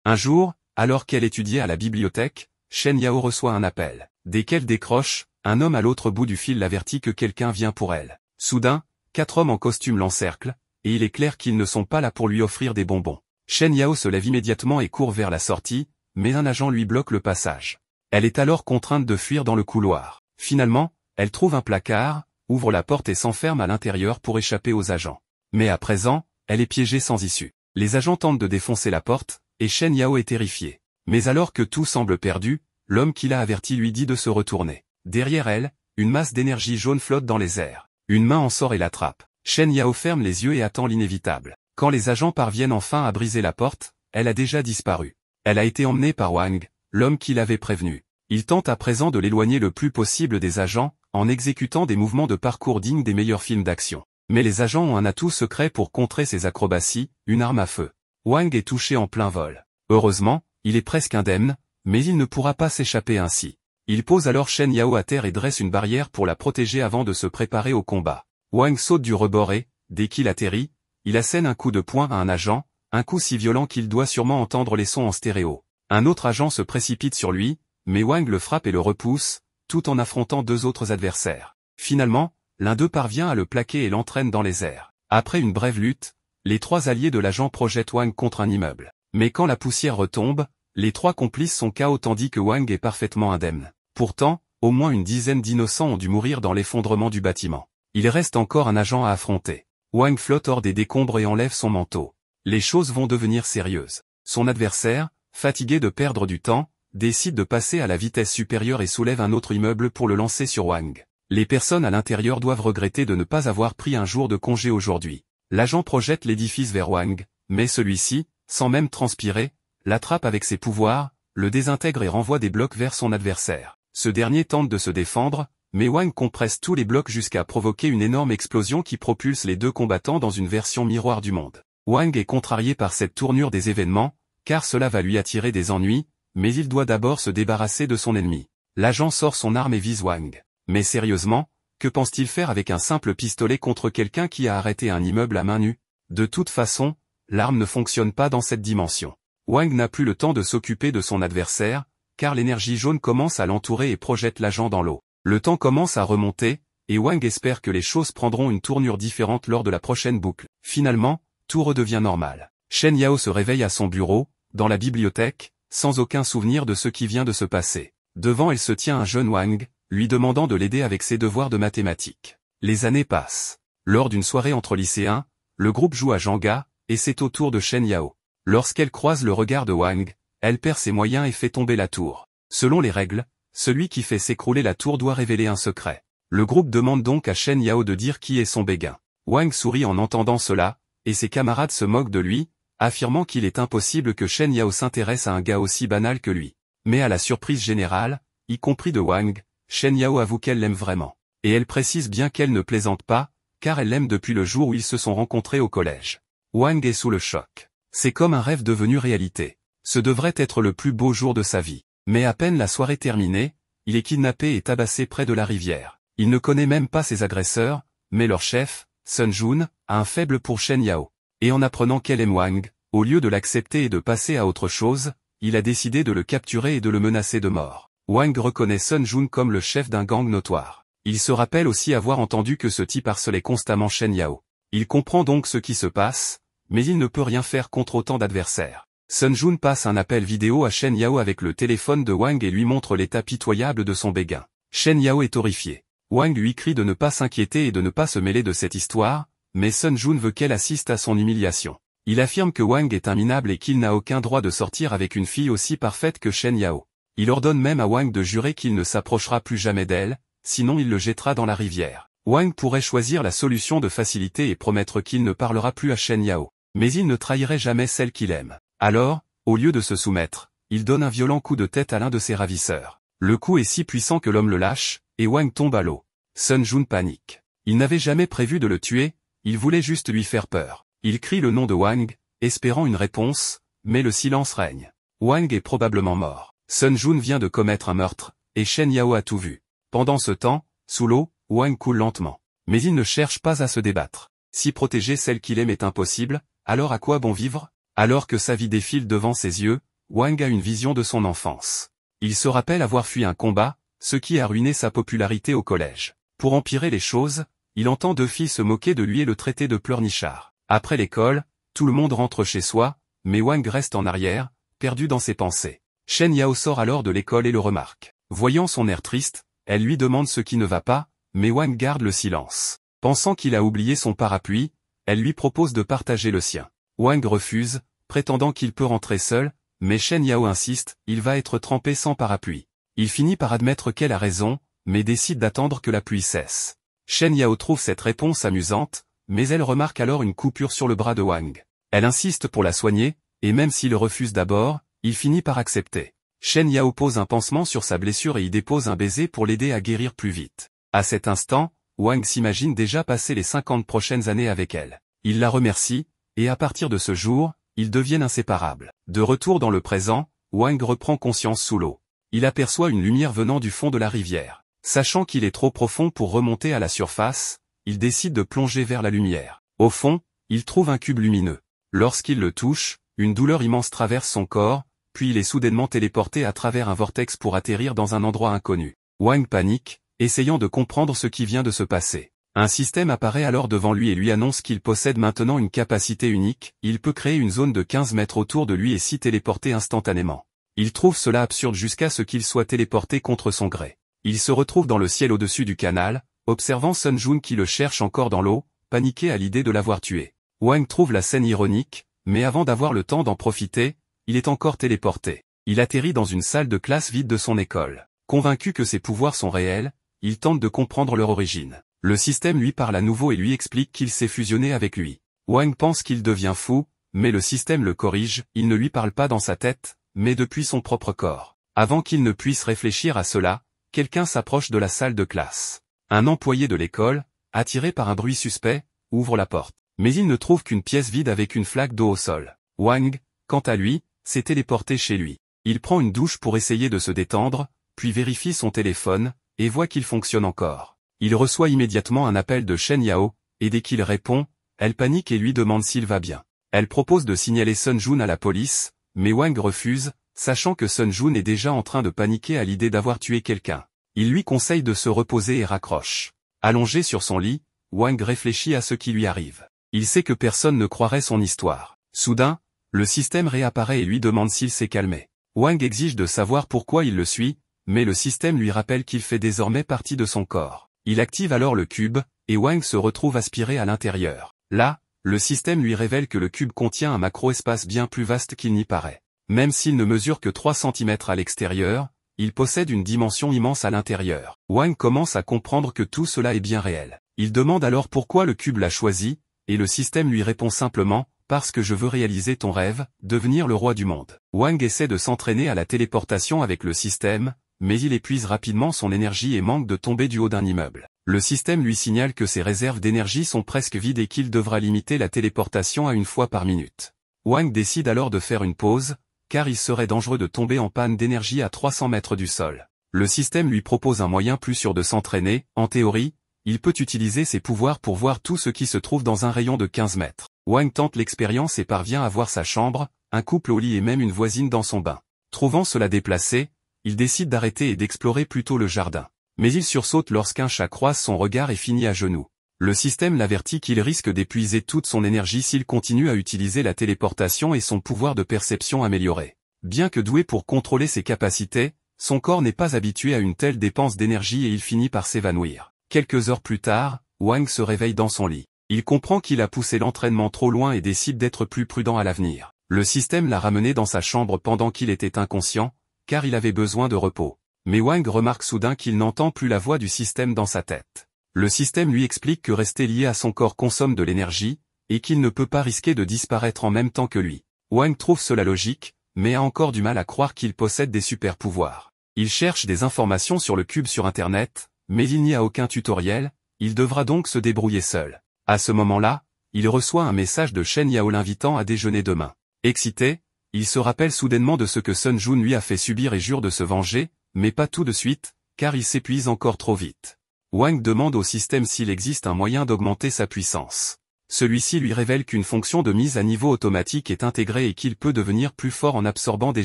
Un jour, alors qu'elle étudiait à la bibliothèque, Shen Yao reçoit un appel. Dès qu'elle décroche, un homme à l'autre bout du fil l'avertit que quelqu'un vient pour elle. Soudain, 4 hommes en costume l'encerclent, et il est clair qu'ils ne sont pas là pour lui offrir des bonbons. Shen Yao se lève immédiatement et court vers la sortie, mais un agent lui bloque le passage. Elle est alors contrainte de fuir dans le couloir. Finalement, elle trouve un placard, ouvre la porte et s'enferme à l'intérieur pour échapper aux agents. Mais à présent, elle est piégée sans issue. Les agents tentent de défoncer la porte, et Shen Yao est terrifiée. Mais alors que tout semble perdu, l'homme qui l'a averti lui dit de se retourner. Derrière elle, une masse d'énergie jaune flotte dans les airs. Une main en sort et l'attrape. Shen Yao ferme les yeux et attend l'inévitable. Quand les agents parviennent enfin à briser la porte, elle a déjà disparu. Elle a été emmenée par Wang, l'homme qui l'avait prévenu. Il tente à présent de l'éloigner le plus possible des agents, en exécutant des mouvements de parcours dignes des meilleurs films d'action. Mais les agents ont un atout secret pour contrer ses acrobaties, une arme à feu. Wang est touché en plein vol. Heureusement, il est presque indemne, mais il ne pourra pas s'échapper ainsi. Il pose alors Shen Yao à terre et dresse une barrière pour la protéger avant de se préparer au combat. Wang saute du rebord et, dès qu'il atterrit, il assène un coup de poing à un agent, un coup si violent qu'il doit sûrement entendre les sons en stéréo. Un autre agent se précipite sur lui, mais Wang le frappe et le repousse, tout en affrontant 2 autres adversaires. Finalement, l'un d'eux parvient à le plaquer et l'entraîne dans les airs. Après une brève lutte, les 3 alliés de l'agent projettent Wang contre un immeuble. Mais quand la poussière retombe, les 3 complices sont KO tandis que Wang est parfaitement indemne. Pourtant, au moins une dizaine d'innocents ont dû mourir dans l'effondrement du bâtiment. Il reste encore un agent à affronter. Wang flotte hors des décombres et enlève son manteau. Les choses vont devenir sérieuses. Son adversaire, fatigué de perdre du temps, décide de passer à la vitesse supérieure et soulève un autre immeuble pour le lancer sur Wang. Les personnes à l'intérieur doivent regretter de ne pas avoir pris un jour de congé aujourd'hui. L'agent projette l'édifice vers Wang, mais celui-ci, sans même transpirer, l'attrape avec ses pouvoirs, le désintègre et renvoie des blocs vers son adversaire. Ce dernier tente de se défendre, mais Wang compresse tous les blocs jusqu'à provoquer une énorme explosion qui propulse les 2 combattants dans une version miroir du monde. Wang est contrarié par cette tournure des événements, car cela va lui attirer des ennuis, mais il doit d'abord se débarrasser de son ennemi. L'agent sort son arme et vise Wang. Mais sérieusement, que pense-t-il faire avec un simple pistolet contre quelqu'un qui a arrêté un immeuble à main nue? De toute façon, l'arme ne fonctionne pas dans cette dimension. Wang n'a plus le temps de s'occuper de son adversaire, car l'énergie jaune commence à l'entourer et projette l'agent dans l'eau. Le temps commence à remonter, et Wang espère que les choses prendront une tournure différente lors de la prochaine boucle. Finalement, tout redevient normal. Shen Yao se réveille à son bureau, dans la bibliothèque, sans aucun souvenir de ce qui vient de se passer. Devant elle se tient un jeune Wang, lui demandant de l'aider avec ses devoirs de mathématiques. Les années passent. Lors d'une soirée entre lycéens, le groupe joue à Jenga, et c'est au tour de Shen Yao. Lorsqu'elle croise le regard de Wang, elle perd ses moyens et fait tomber la tour. Selon les règles, celui qui fait s'écrouler la tour doit révéler un secret. Le groupe demande donc à Shen Yao de dire qui est son béguin. Wang sourit en entendant cela, et ses camarades se moquent de lui, affirmant qu'il est impossible que Shen Yao s'intéresse à un gars aussi banal que lui. Mais à la surprise générale, y compris de Wang, Shen Yao avoue qu'elle l'aime vraiment. Et elle précise bien qu'elle ne plaisante pas, car elle l'aime depuis le jour où ils se sont rencontrés au collège. Wang est sous le choc. C'est comme un rêve devenu réalité. Ce devrait être le plus beau jour de sa vie. Mais à peine la soirée terminée, il est kidnappé et tabassé près de la rivière. Il ne connaît même pas ses agresseurs, mais leur chef, Sun Jun, a un faible pour Shen Yao. Et en apprenant qu'elle aime Wang, au lieu de l'accepter et de passer à autre chose, il a décidé de le capturer et de le menacer de mort. Wang reconnaît Sun Jun comme le chef d'un gang notoire. Il se rappelle aussi avoir entendu que ce type harcelait constamment Shen Yao. Il comprend donc ce qui se passe, mais il ne peut rien faire contre autant d'adversaires. Sun Jun passe un appel vidéo à Shen Yao avec le téléphone de Wang et lui montre l'état pitoyable de son béguin. Shen Yao est horrifié. Wang lui crie de ne pas s'inquiéter et de ne pas se mêler de cette histoire, mais Sun Jun veut qu'elle assiste à son humiliation. Il affirme que Wang est un minable et qu'il n'a aucun droit de sortir avec une fille aussi parfaite que Shen Yao. Il ordonne même à Wang de jurer qu'il ne s'approchera plus jamais d'elle, sinon il le jettera dans la rivière. Wang pourrait choisir la solution de facilité et promettre qu'il ne parlera plus à Shen Yao. Mais il ne trahirait jamais celle qu'il aime. Alors, au lieu de se soumettre, il donne un violent coup de tête à l'un de ses ravisseurs. Le coup est si puissant que l'homme le lâche, et Wang tombe à l'eau. Sun Jun panique. Il n'avait jamais prévu de le tuer, il voulait juste lui faire peur. Il crie le nom de Wang, espérant une réponse, mais le silence règne. Wang est probablement mort. Sun Jun vient de commettre un meurtre, et Shen Yao a tout vu. Pendant ce temps, sous l'eau, Wang coule lentement. Mais il ne cherche pas à se débattre. Si protéger celle qu'il aime est impossible, alors à quoi bon vivre? Alors que sa vie défile devant ses yeux, Wang a une vision de son enfance. Il se rappelle avoir fui un combat, ce qui a ruiné sa popularité au collège. Pour empirer les choses, il entend deux filles se moquer de lui et le traiter de pleurnichard. Après l'école, tout le monde rentre chez soi, mais Wang reste en arrière, perdu dans ses pensées. Shen Yao sort alors de l'école et le remarque. Voyant son air triste, elle lui demande ce qui ne va pas, mais Wang garde le silence. Pensant qu'il a oublié son parapluie, elle lui propose de partager le sien. Wang refuse, prétendant qu'il peut rentrer seul, mais Shen Yao insiste, il va être trempé sans parapluie. Il finit par admettre qu'elle a raison, mais décide d'attendre que la pluie cesse. Shen Yao trouve cette réponse amusante, mais elle remarque alors une coupure sur le bras de Wang. Elle insiste pour la soigner, et même s'il refuse d'abord, il finit par accepter. Shen Yao pose un pansement sur sa blessure et y dépose un baiser pour l'aider à guérir plus vite. À cet instant, Wang s'imagine déjà passer les 50 prochaines années avec elle. Il la remercie, et à partir de ce jour, ils deviennent inséparables. De retour dans le présent, Wang reprend conscience sous l'eau. Il aperçoit une lumière venant du fond de la rivière. Sachant qu'il est trop profond pour remonter à la surface, il décide de plonger vers la lumière. Au fond, il trouve un cube lumineux. Lorsqu'il le touche, une douleur immense traverse son corps, puis il est soudainement téléporté à travers un vortex pour atterrir dans un endroit inconnu. Wang panique, essayant de comprendre ce qui vient de se passer. Un système apparaît alors devant lui et lui annonce qu'il possède maintenant une capacité unique, il peut créer une zone de 15 mètres autour de lui et s'y téléporter instantanément. Il trouve cela absurde jusqu'à ce qu'il soit téléporté contre son gré. Il se retrouve dans le ciel au-dessus du canal, observant Sun Jun qui le cherche encore dans l'eau, paniqué à l'idée de l'avoir tué. Wang trouve la scène ironique, mais avant d'avoir le temps d'en profiter, il est encore téléporté. Il atterrit dans une salle de classe vide de son école. Convaincu que ses pouvoirs sont réels, il tente de comprendre leur origine. Le système lui parle à nouveau et lui explique qu'il s'est fusionné avec lui. Wang pense qu'il devient fou, mais le système le corrige, il ne lui parle pas dans sa tête, mais depuis son propre corps. Avant qu'il ne puisse réfléchir à cela, quelqu'un s'approche de la salle de classe. Un employé de l'école, attiré par un bruit suspect, ouvre la porte. Mais il ne trouve qu'une pièce vide avec une flaque d'eau au sol. Wang, quant à lui, s'est téléporté chez lui. Il prend une douche pour essayer de se détendre, puis vérifie son téléphone, et voit qu'il fonctionne encore. Il reçoit immédiatement un appel de Shen Yao, et dès qu'il répond, elle panique et lui demande s'il va bien. Elle propose de signaler Sun Jun à la police, mais Wang refuse, sachant que Sun Jun est déjà en train de paniquer à l'idée d'avoir tué quelqu'un. Il lui conseille de se reposer et raccroche. Allongé sur son lit, Wang réfléchit à ce qui lui arrive. Il sait que personne ne croirait son histoire. Soudain, le système réapparaît et lui demande s'il s'est calmé. Wang exige de savoir pourquoi il le suit, mais le système lui rappelle qu'il fait désormais partie de son corps. Il active alors le cube, et Wang se retrouve aspiré à l'intérieur. Là, le système lui révèle que le cube contient un macro-espace bien plus vaste qu'il n'y paraît. Même s'il ne mesure que 3 cm à l'extérieur, il possède une dimension immense à l'intérieur. Wang commence à comprendre que tout cela est bien réel. Il demande alors pourquoi le cube l'a choisi, et le système lui répond simplement, parce que je veux réaliser ton rêve, devenir le roi du monde. Wang essaie de s'entraîner à la téléportation avec le système, mais il épuise rapidement son énergie et manque de tomber du haut d'un immeuble. Le système lui signale que ses réserves d'énergie sont presque vides et qu'il devra limiter la téléportation à 1 fois par minute. Wang décide alors de faire une pause, car il serait dangereux de tomber en panne d'énergie à 300 mètres du sol. Le système lui propose un moyen plus sûr de s'entraîner, en théorie, il peut utiliser ses pouvoirs pour voir tout ce qui se trouve dans un rayon de 15 mètres. Wang tente l'expérience et parvient à voir sa chambre, un couple au lit et même une voisine dans son bain. Trouvant cela déplacé, il décide d'arrêter et d'explorer plutôt le jardin. Mais il sursaute lorsqu'un chat croise son regard et finit à genoux. Le système l'avertit qu'il risque d'épuiser toute son énergie s'il continue à utiliser la téléportation et son pouvoir de perception amélioré. Bien que doué pour contrôler ses capacités, son corps n'est pas habitué à une telle dépense d'énergie et il finit par s'évanouir. Quelques heures plus tard, Wang se réveille dans son lit. Il comprend qu'il a poussé l'entraînement trop loin et décide d'être plus prudent à l'avenir. Le système l'a ramené dans sa chambre pendant qu'il était inconscient, car il avait besoin de repos. Mais Wang remarque soudain qu'il n'entend plus la voix du système dans sa tête. Le système lui explique que rester lié à son corps consomme de l'énergie, et qu'il ne peut pas risquer de disparaître en même temps que lui. Wang trouve cela logique, mais a encore du mal à croire qu'il possède des super pouvoirs. Il cherche des informations sur le cube sur Internet, mais il n'y a aucun tutoriel, il devra donc se débrouiller seul. À ce moment-là, il reçoit un message de Shen Yao l'invitant à déjeuner demain. Excité, il se rappelle soudainement de ce que Sun Jun lui a fait subir et jure de se venger, mais pas tout de suite, car il s'épuise encore trop vite. Wang demande au système s'il existe un moyen d'augmenter sa puissance. Celui-ci lui révèle qu'une fonction de mise à niveau automatique est intégrée et qu'il peut devenir plus fort en absorbant des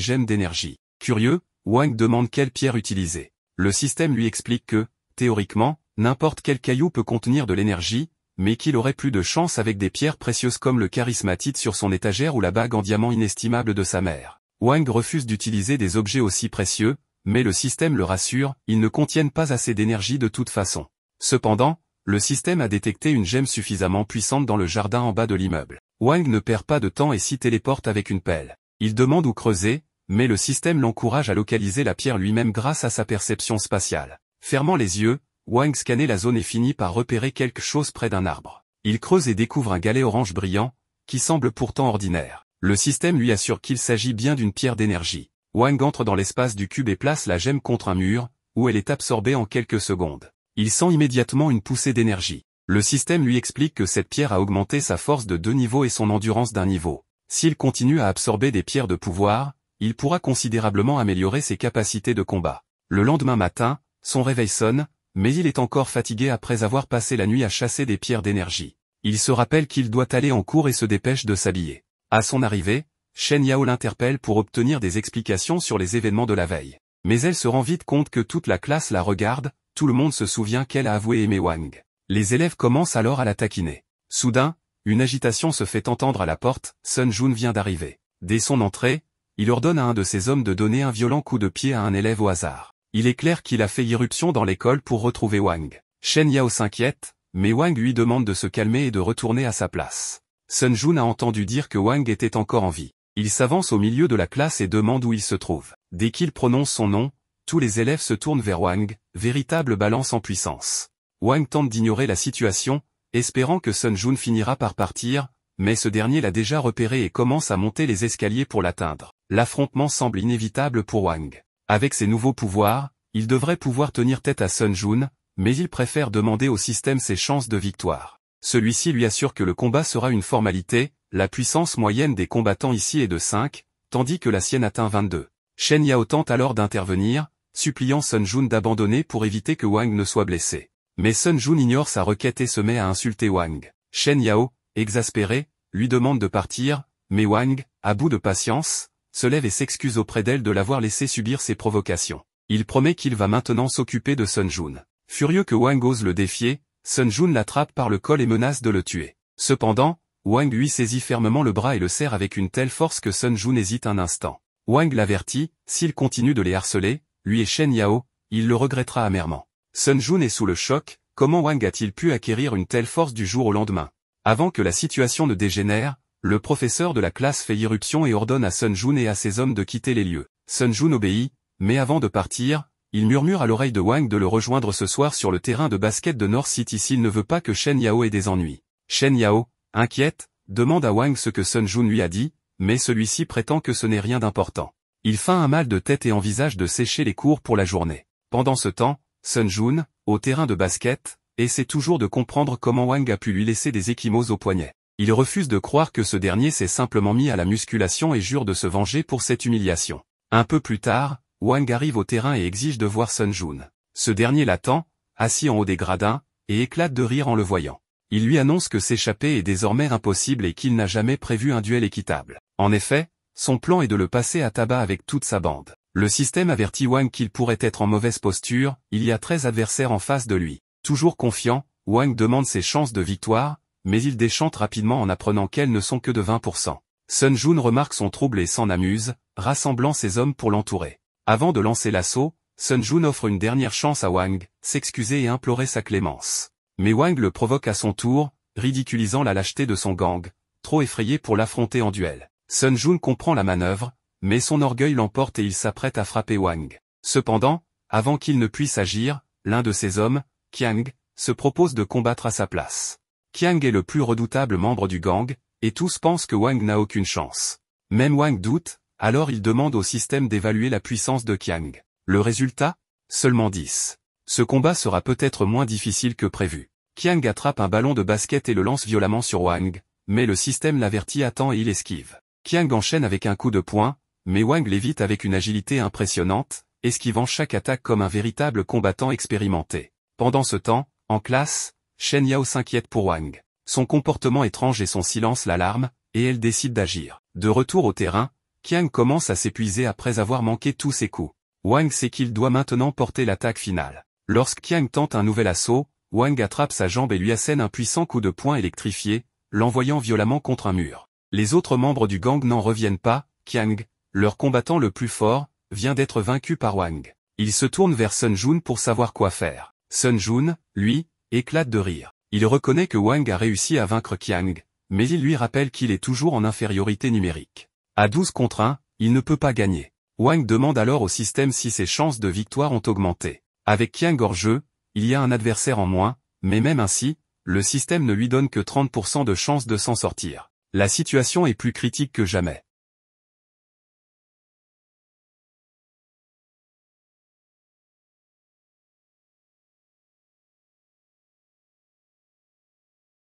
gemmes d'énergie. Curieux, Wang demande quelle pierre utiliser. Le système lui explique que, théoriquement, n'importe quel caillou peut contenir de l'énergie, mais qu'il aurait plus de chance avec des pierres précieuses comme le charismatite sur son étagère ou la bague en diamant inestimable de sa mère. Wang refuse d'utiliser des objets aussi précieux, mais le système le rassure, ils ne contiennent pas assez d'énergie de toute façon. Cependant, le système a détecté une gemme suffisamment puissante dans le jardin en bas de l'immeuble. Wang ne perd pas de temps et s'y téléporte avec une pelle. Il demande où creuser, mais le système l'encourage à localiser la pierre lui-même grâce à sa perception spatiale. Fermant les yeux, Wang scanne la zone et finit par repérer quelque chose près d'un arbre. Il creuse et découvre un galet orange brillant, qui semble pourtant ordinaire. Le système lui assure qu'il s'agit bien d'une pierre d'énergie. Wang entre dans l'espace du cube et place la gemme contre un mur, où elle est absorbée en quelques secondes. Il sent immédiatement une poussée d'énergie. Le système lui explique que cette pierre a augmenté sa force de 2 niveaux et son endurance d'1 niveau. S'il continue à absorber des pierres de pouvoir, il pourra considérablement améliorer ses capacités de combat. Le lendemain matin, son réveil sonne, mais il est encore fatigué après avoir passé la nuit à chasser des pierres d'énergie. Il se rappelle qu'il doit aller en cours et se dépêche de s'habiller. À son arrivée, Shen Yao l'interpelle pour obtenir des explications sur les événements de la veille. Mais elle se rend vite compte que toute la classe la regarde, tout le monde se souvient qu'elle a avoué aimer Wang. Les élèves commencent alors à la taquiner. Soudain, une agitation se fait entendre à la porte, Sun Jun vient d'arriver. Dès son entrée, il ordonne à un de ses hommes de donner un violent coup de pied à un élève au hasard. Il est clair qu'il a fait irruption dans l'école pour retrouver Wang. Shen Yao s'inquiète, mais Wang lui demande de se calmer et de retourner à sa place. Sun Jun a entendu dire que Wang était encore en vie. Il s'avance au milieu de la classe et demande où il se trouve. Dès qu'il prononce son nom, tous les élèves se tournent vers Wang, véritable balance en puissance. Wang tente d'ignorer la situation, espérant que Sun Jun finira par partir, mais ce dernier l'a déjà repéré et commence à monter les escaliers pour l'atteindre. L'affrontement semble inévitable pour Wang. Avec ses nouveaux pouvoirs, il devrait pouvoir tenir tête à Sun Jun, mais il préfère demander au système ses chances de victoire. Celui-ci lui assure que le combat sera une formalité, la puissance moyenne des combattants ici est de 5, tandis que la sienne atteint 22. Shen Yao tente alors d'intervenir, suppliant Sun Jun d'abandonner pour éviter que Wang ne soit blessé. Mais Sun Jun ignore sa requête et se met à insulter Wang. Shen Yao, exaspéré, lui demande de partir, mais Wang, à bout de patience, se lève et s'excuse auprès d'elle de l'avoir laissé subir ses provocations. Il promet qu'il va maintenant s'occuper de Sun Jun. Furieux que Wang ose le défier, Sun Jun l'attrape par le col et menace de le tuer. Cependant, Wang lui saisit fermement le bras et le serre avec une telle force que Sun Jun hésite un instant. Wang l'avertit, s'il continue de les harceler, lui et Shen Yao, il le regrettera amèrement. Sun Jun est sous le choc, comment Wang a-t-il pu acquérir une telle force du jour au lendemain? Avant que la situation ne dégénère, le professeur de la classe fait irruption et ordonne à Sun Jun et à ses hommes de quitter les lieux. Sun Jun obéit, mais avant de partir, il murmure à l'oreille de Wang de le rejoindre ce soir sur le terrain de basket de North City s'il ne veut pas que Shen Yao ait des ennuis. Shen Yao, inquiète, demande à Wang ce que Sun Jun lui a dit, mais celui-ci prétend que ce n'est rien d'important. Il feint un mal de tête et envisage de sécher les cours pour la journée. Pendant ce temps, Sun Jun, au terrain de basket, essaie toujours de comprendre comment Wang a pu lui laisser des ecchymoses au poignet. Il refuse de croire que ce dernier s'est simplement mis à la musculation et jure de se venger pour cette humiliation. Un peu plus tard, Wang arrive au terrain et exige de voir Sun Jun. Ce dernier l'attend, assis en haut des gradins, et éclate de rire en le voyant. Il lui annonce que s'échapper est désormais impossible et qu'il n'a jamais prévu un duel équitable. En effet, son plan est de le passer à tabac avec toute sa bande. Le système avertit Wang qu'il pourrait être en mauvaise posture, il y a 13 adversaires en face de lui. Toujours confiant, Wang demande ses chances de victoire, mais il déchante rapidement en apprenant qu'elles ne sont que de 20%. Sun Jun remarque son trouble et s'en amuse, rassemblant ses hommes pour l'entourer. Avant de lancer l'assaut, Sun Jun offre une dernière chance à Wang, s'excuser et implorer sa clémence. Mais Wang le provoque à son tour, ridiculisant la lâcheté de son gang, trop effrayé pour l'affronter en duel. Sun Jun comprend la manœuvre, mais son orgueil l'emporte et il s'apprête à frapper Wang. Cependant, avant qu'il ne puisse agir, l'un de ses hommes, Qiang, se propose de combattre à sa place. Qiang est le plus redoutable membre du gang, et tous pensent que Wang n'a aucune chance. Même Wang doute, alors il demande au système d'évaluer la puissance de Qiang. Le résultat? Seulement 10. Ce combat sera peut-être moins difficile que prévu. Qiang attrape un ballon de basket et le lance violemment sur Wang, mais le système l'avertit à temps et il esquive. Qiang enchaîne avec un coup de poing, mais Wang l'évite avec une agilité impressionnante, esquivant chaque attaque comme un véritable combattant expérimenté. Pendant ce temps, en classe, Shen Yao s'inquiète pour Wang. Son comportement étrange et son silence l'alarment, et elle décide d'agir. De retour au terrain, Qiang commence à s'épuiser après avoir manqué tous ses coups. Wang sait qu'il doit maintenant porter l'attaque finale. Lorsque Qiang tente un nouvel assaut, Wang attrape sa jambe et lui assène un puissant coup de poing électrifié, l'envoyant violemment contre un mur. Les autres membres du gang n'en reviennent pas, Qiang, leur combattant le plus fort, vient d'être vaincu par Wang. Il se tourne vers Sun Jun pour savoir quoi faire. Sun Jun, lui, éclate de rire. Il reconnaît que Wang a réussi à vaincre Qiang, mais il lui rappelle qu'il est toujours en infériorité numérique. À 12 contre 1, il ne peut pas gagner. Wang demande alors au système si ses chances de victoire ont augmenté. Avec Qiang hors jeu, il y a un adversaire en moins, mais même ainsi, le système ne lui donne que 30% de chances de s'en sortir. La situation est plus critique que jamais.